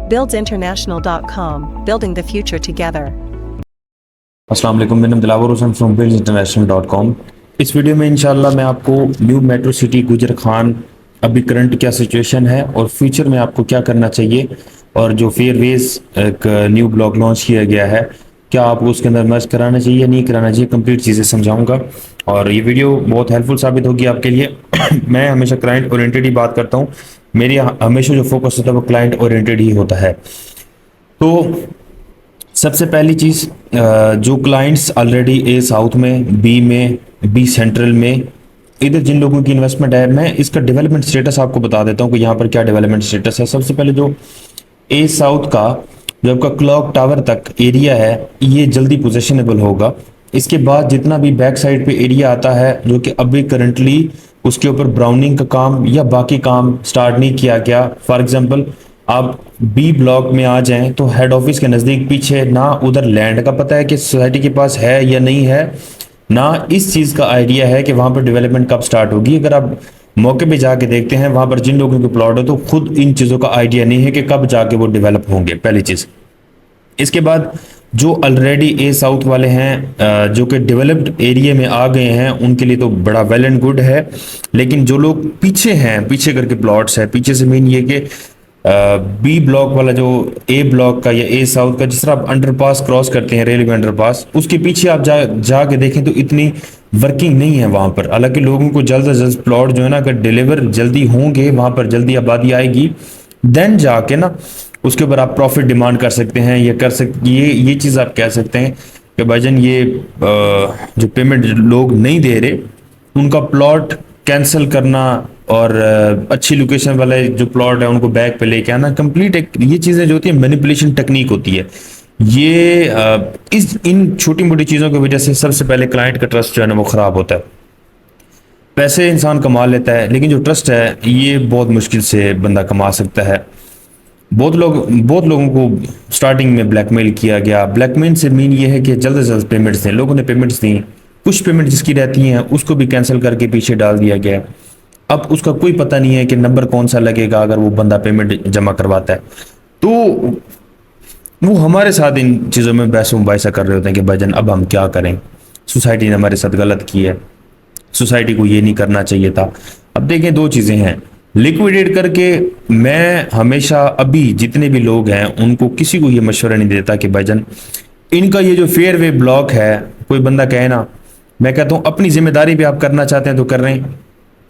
buildsinternational.com, building the future together. अस्सलाम वालेकुम, मेरा नाम दिलावर हुसैन फ्रॉम buildsinternational.com। इस वीडियो में इंशाल्लाह मैं आपको न्यू मेट्रो सिटी गुजर खान अभी करंट क्या सिचुएशन है और फ्यूचर में आपको क्या करना चाहिए, और जो फेयरवेज एक न्यू ब्लॉक लॉन्च किया गया है, क्या आपको उसके अंदर मर्ज कराना चाहिए या नहीं कराना चाहिए, कंप्लीट चीज़ें समझाऊंगा और ये वीडियो बहुत हेल्पफुल साबित होगी आपके लिए। मैं हमेशा क्लाइंट ओरिएंटेड ही बात करता हूँ, मेरी हमेशा जो फोकस होता है वो क्लाइंट ओरिएंटेड ही होता है। तो सबसे पहली चीज़, जो क्लाइंट्स ऑलरेडी ए साउथ में, बी में, बी सेंट्रल में, इधर जिन लोगों की इन्वेस्टमेंट है, मैं इसका डेवलपमेंट स्टेटस आपको बता देता हूँ कि यहाँ पर क्या डेवलपमेंट स्टेटस है। सबसे पहले जो ए साउथ का जो आपका क्लॉक टावर तक एरिया है, ये जल्दी पोजेशनेबल होगा। इसके बाद जितना भी बैक साइड पे एरिया आता है जो कि अभी करंटली उसके ऊपर ब्राउनिंग का काम या बाकी काम स्टार्ट नहीं किया गया, फॉर एग्जांपल आप बी ब्लॉक में आ जाएं तो हेड ऑफिस के नज़दीक पीछे ना उधर लैंड का पता है कि सोसाइटी के पास है या नहीं है, ना इस चीज़ का आइडिया है कि वहाँ पर डेवलपमेंट कब स्टार्ट होगी। अगर आप मौके पे जाके देखते हैं वहाँ पर जिन लोगों के प्लॉट है तो खुद इन चीज़ों का आइडिया नहीं है कि कब जाके वो डेवलप होंगे, पहली चीज़। इसके बाद जो ऑलरेडी ए साउथ वाले हैं जो कि डेवलप्ड एरिया में आ गए हैं, उनके लिए तो बड़ा वेल एंड गुड है, लेकिन जो लोग पीछे हैं, पीछे करके प्लॉट्स है, पीछे से मीन ये कि बी ब्लॉक वाला जो ए ब्लॉक का या ए साउथ का, जिस तरह आप अंडरपास क्रॉस करते हैं, रेलवे अंडरपास, उसके पीछे आप जाके देखें तो इतनी वर्किंग नहीं है वहाँ पर। हालांकि लोगों को जल्द से जल्द प्लॉट जो है ना, अगर डिलीवर जल्दी होंगे, वहाँ पर जल्दी आबादी आएगी, देन जाके ना उसके ऊपर आप प्रॉफिट डिमांड कर सकते हैं, या कर सकते ये चीज़ आप कह सकते हैं कि भाईजान ये जो पेमेंट लोग नहीं दे रहे उनका प्लॉट कैंसिल करना और अच्छी लोकेशन वाले जो प्लॉट है उनको बैक पे लेके आना, कंप्लीट एक ये चीज़ें जो होती है मैनिपुलेशन टेक्निक होती है। ये इन छोटी मोटी चीज़ों की वजह से सबसे पहले क्लाइंट का ट्रस्ट जो है ना वो ख़राब होता है। पैसे इंसान कमा लेता है, लेकिन जो ट्रस्ट है ये बहुत मुश्किल से बंदा कमा सकता है। बहुत लोगों को स्टार्टिंग में ब्लैकमेल किया गया। ब्लैकमेल से मीन ये है कि जल्द से जल्द पेमेंट्स दें। लोगों ने पेमेंट्स दी, कुछ पेमेंट जिसकी रहती हैं उसको भी कैंसिल करके पीछे डाल दिया गया। अब उसका कोई पता नहीं है कि नंबर कौन सा लगेगा अगर वो बंदा पेमेंट जमा करवाता है। तो वो हमारे साथ इन चीज़ों में बहसों मुबाहिसा कर रहे होते हैं कि भाईजान अब हम क्या करें, सोसाइटी ने हमारे साथ गलत की है, सोसाइटी को ये नहीं करना चाहिए था। अब देखें, दो चीज़ें हैं। लिक्विडेट करके मैं हमेशा अभी जितने भी लोग हैं उनको किसी को ये मशवरा नहीं देता कि भाईजान इनका ये जो फेयरवे ब्लॉक है, कोई बंदा कहे ना, मैं कहता हूँ अपनी जिम्मेदारी भी आप करना चाहते हैं तो कर रहे हैं।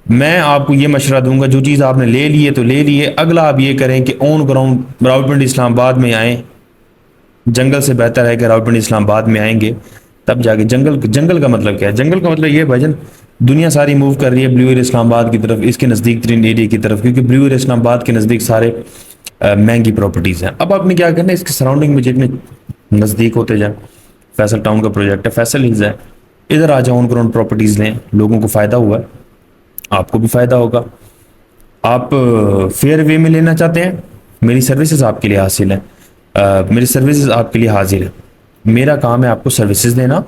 मैं आपको ये मशवरा दूंगा, जो चीज़ आपने ले ली है तो ले ली है, अगला आप ये करें कि ऑन ग्राउंड रावलपिंडी इस्लामाबाद में आएँ। जंगल से बेहतर है कि रावलपिंडी इस्लामाबाद में आएंगे, तब जाके जंगल का मतलब क्या है? जंगल का मतलब ये है भाईजान, दुनिया सारी मूव कर रही है ब्लू एयर इस्लामाबाद की तरफ, इसके नज़दीक तरीन एरिया की तरफ, क्योंकि ब्लू एयर इस्लामाबाद के नज़दीक सारे महंगी प्रॉपर्टीज़ हैं। अब आपने क्या करना है, इसके सराउंडिंग में जितने नज़दीक होते जाए, फैसल टाउन का प्रोजेक्ट है, फैसल हिल्स है, इधर आ जाओ, ऑन ग्राउंड प्रॉपर्टीज़ लें। लोगों को फ़ायदा हुआ है, आपको भी फ़ायदा होगा। आप फेयर वे में लेना चाहते हैं, मेरी सर्विसेज आपके लिए हासिल है, मेरी सर्विसेज आपके लिए हाजिर है। मेरा काम है आपको सर्विसेज देना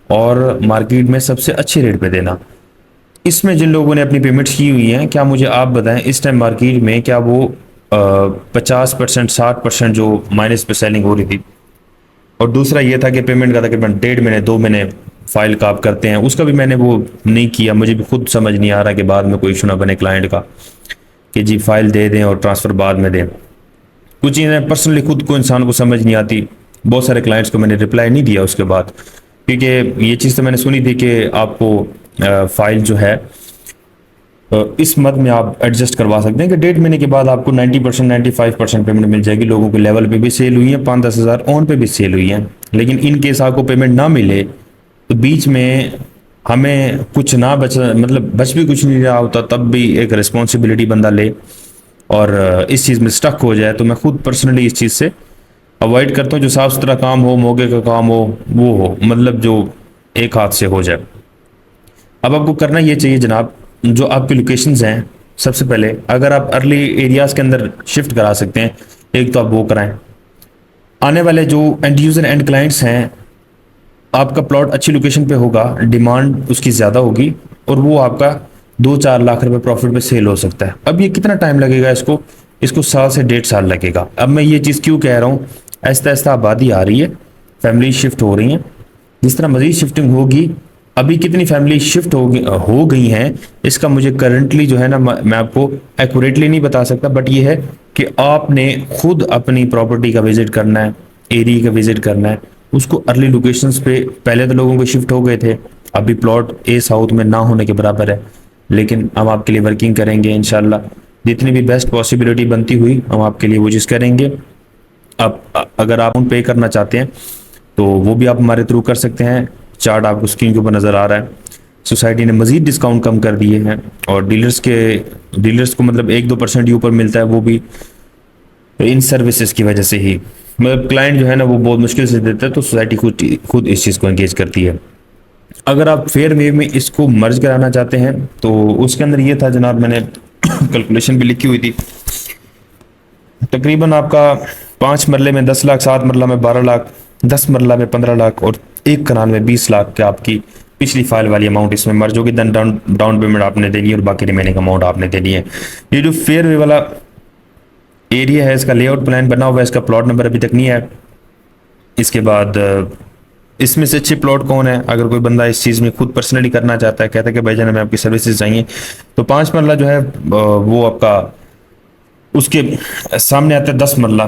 और मार्केट में सबसे अच्छे रेट पे देना। इसमें जिन लोगों ने अपनी पेमेंट्स की हुई हैं, क्या मुझे आप बताएं इस टाइम मार्केट में क्या वो 50% 60% जो माइनस पे सेलिंग हो रही थी? और दूसरा ये था कि पेमेंट का तकरीबन 1.5 महीने 2 महीने फाइल का आप करते हैं, उसका भी मैंने वो नहीं किया। मुझे भी खुद समझ नहीं आ रहा कि बाद में कोई इशू ना बने क्लाइंट का कि जी फाइल दे दें और ट्रांसफ़र बाद में दें। कुछ चीज़ें पर्सनली खुद को इंसान को समझ नहीं आती। बहुत सारे क्लाइंट्स को मैंने रिप्लाई नहीं दिया उसके बाद, क्योंकि ये चीज़ तो मैंने सुनी थी कि आपको फाइल जो है इस मद में आप एडजस्ट करवा सकते हैं कि 1.5 महीने के बाद आपको 90% 95% पेमेंट मिल जाएगी। लोगों के लेवल पे भी सेल हुई है, 5-10 हज़ार ऑन पे भी सेल हुई है। लेकिन इन केस आपको पेमेंट ना मिले तो बीच में हमें कुछ ना बच भी कुछ नहीं रहा होता, तब भी एक रिस्पॉन्सिबिलिटी बंदा ले और इस चीज़ में स्टक हो जाए। तो मैं खुद पर्सनली इस चीज़ से अवॉइड करता हूँ। जो साफ़ सुथरा काम हो, मौके का काम हो, वो हो, मतलब जो एक हाथ से हो जाए। अब आपको करना ये चाहिए जनाब, जो आपकी लोकेशंस हैं, सबसे पहले अगर आप अर्ली एरियाज़ के अंदर शिफ्ट करा सकते हैं, एक तो आप वो कराएं। आने वाले जो एंड यूज़र एंड क्लाइंट्स हैं, आपका प्लॉट अच्छी लोकेशन पे होगा, डिमांड उसकी ज़्यादा होगी और वो आपका 2-4 लाख रुपए प्रॉफिट पे सेल हो सकता है। अब ये कितना टाइम लगेगा इसको, इसको 1 से 1.5 साल लगेगा। अब मैं ये चीज़ क्यों कह रहा हूँ, आहिस्ता आहिस्ता आबादी आ रही है, फैमिली शिफ्ट हो रही हैं, जिस तरह मज़ीद शिफ्टिंग होगी, अभी कितनी फैमिली शिफ्ट हो गई हैं इसका मुझे करंटली जो है ना मैं आपको एक्यूरेटली नहीं बता सकता, बट ये है कि आपने खुद अपनी प्रॉपर्टी का विजिट करना है, एरिया का विजिट करना है, उसको अर्ली लोकेशंस पे, पहले तो लोगों को शिफ्ट हो गए थे, अभी प्लॉट ए साउथ में ना होने के बराबर है, लेकिन हम आपके लिए वर्किंग करेंगे इंशाल्लाह, जितनी भी बेस्ट पॉसिबिलिटी बनती हुई हम आपके लिए वो चीज़ करेंगे। अब अगर आप पे करना चाहते हैं तो वो भी आप हमारे थ्रू कर सकते हैं, चार्ट आपको स्क्रीन के ऊपर नज़र आ रहा है। सोसाइटी ने मज़ीद डिस्काउंट कम कर दिए हैं और डीलर्स को मतलब 1-2% ऊपर मिलता है, वो भी इन सर्विसेज की वजह से ही, मतलब क्लाइंट जो है ना वो बहुत मुश्किल से देता है, तो सोसाइटी खुद इस चीज़ को एंगेज करती है। अगर आप फेयर वे में इसको मर्ज कराना चाहते हैं तो उसके अंदर ये था जनाब, मैंने कैलकुलेशन भी लिखी हुई थी, तकरीबन आपका 5 मरले में 10 लाख, 7 मरला में 12 लाख, 10 मरला में 15 लाख और 1 कनाल में 20 लाख के आपकी पिछली फाइल वाली अमाउंट इसमें मर्ज होगी। देन डाउन पेमेंट आपने देनी है और बाकी रिमेनिंग अमाउंट आपने देनी है। ये जो फेयर वे वाला एरिया है, इसका लेआउट प्लान बना हुआ है, इसका प्लॉट नंबर अभी तक नहीं है। इसके बाद इसमें से अच्छे प्लॉट कौन है, अगर कोई बंदा इस चीज़ में खुद पर्सनली करना चाहता है, कहता है कि भाईजान हमें आपकी सर्विसेज चाहिए, तो 5 मरला जो है वो आपका उसके सामने आता है 10 मरला,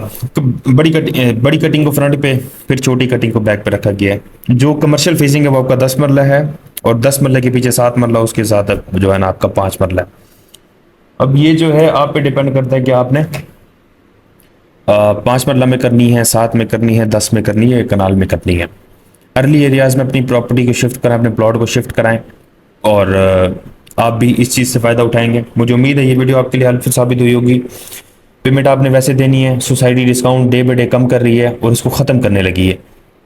बड़ी कटिंग को फ्रंट पे, फिर छोटी कटिंग को बैक पे रखा गया है। जो कमर्शियल फेसिंग है वो आपका 10 मरला है और 10 मरले के पीछे 7 मरला, उसके साथ जो है ना आपका 5 मरला है। अब ये जो है आप पे डिपेंड करता है कि आपने 5 मरला में करनी है, 7 में करनी है, 10 में करनी है, कनाल में करनी है। अर्ली एरियाज में अपनी प्रॉपर्टी को शिफ्ट कराएं, अपने प्लॉट को शिफ्ट कराएं और आप भी इस चीज़ से फ़ायदा उठाएंगे। मुझे उम्मीद है ये वीडियो आपके लिए हेल्पफुल साबित हुई होगी। पेमेंट आपने वैसे देनी है, society discount day by day कम कर रही है और इसको ख़त्म करने लगी है।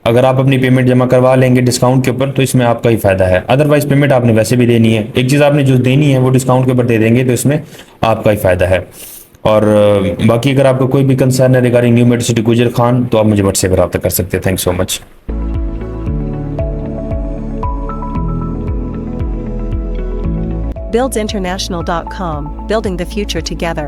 अगर आप अपनी पेमेंट जमा करवा लेंगे डिस्काउंट के ऊपर तो इसमें आपका ही फ़ायदा है, अदरवाइज़ पेमेंट आपने वैसे भी देनी है। एक चीज़ आपने जो देनी है वो डिस्काउंट के ऊपर दे देंगे तो इसमें आपका ही फ़ायदा है। और बाकी अगर आपका कोई भी कंसर्न है रिगार्डिंग न्यू मेट्रो सिटी गुजर खान तो आप मुझे व्हाट्सएप पर रब्ता कर सकते हैं। Thanks so much. BuildsInternational.com, building the future together.